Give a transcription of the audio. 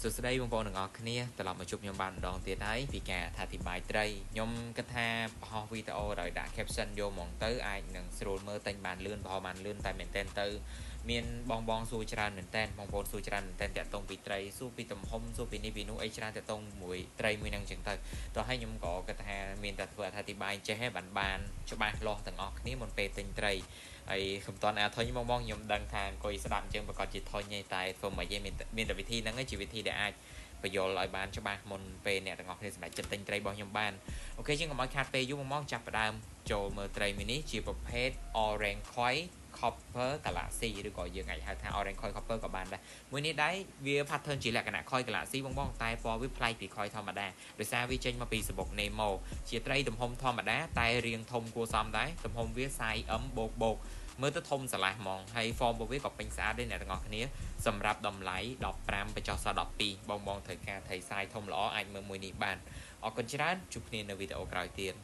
សួស្តីបងប្អូនទាំងអស់គ្នាត្រឡប់មកជួបខ្ញុំបានម្ដងទៀតហើយពីការអធិប្បាយត្រីខ្ញុំគិតថាបង្ហោះវីដេអូដោយដាក់ caption យកហ្មងទៅអាចនឹងស្រួលមើលតែបានលឿនបង្ហោះបានលឿនតែមែនតើទៅមានបងសួរច្រើនមែនតើបងប្អូនសួរច្រើនមែនតើតាក់ទងពីត្រីសួរពីទំហំសួរពីនេះពីនោះអីច្រើនតាក់ទងមួយត្រីមួយហ្នឹងអញ្ចឹងទៅដល់ហើយខ្ញុំក៏គិតថាមានតែធ្វើអធិប្បាយចេះហើយបានច្បាស់លាស់ទាំងអស់គ្នាមុនពេលទិញត្រីហើយខ្ញុំតន់អាធុញបងខ្ញុំដឹងថាអង្គុយស្ដាប់អញ្ចឹងប្រកាសជាធុញទេតែធ្វើមិនឯងមានតែវិធីហ្នឹងឯងជាវិធីដែលអាចបញ្យល់ឲ្យបានច្បាស់មុនពេលអ្នកទាំងអស់គ្នាសម្រាប់ចិត្តទិញត្រីរបស់ខ្ញុំបានអូខេជាងកុំឲ្យខាតពេលយូរមកចាប់ផ្ដើមចូលមើលត្រីមីនេះជាប្រភេទ Orange Koi Copper Galaxy ឬក៏យើងអាចហៅថា Orange Koi Copper ក៏បានដែរមួយនេះដែរវា pattern ជាលក្ខណៈ Koi Galaxy បងតែពណ៌វាប្លែកពី Koi ធម្មតាដោយសារវាចេញមកពីសំបុក Nemo ជាត្រីទំហំធម្មតាតែរាងធំគួរសមដែរទំហំវា size M បូកមើលទៅធំស្រឡះហ្មងហើយ form របស់វាក៏ពេញស្អាតដែរអ្នកទាំងអស់គ្នាសម្រាប់តម្លៃ15បញ្ចុះសល់12បងត្រូវការត្រី size ធំល្អអាចមើលមួយនេះបានអរគុណច្រើនជួបគ្នានៅវីដេអូក្រោយទៀត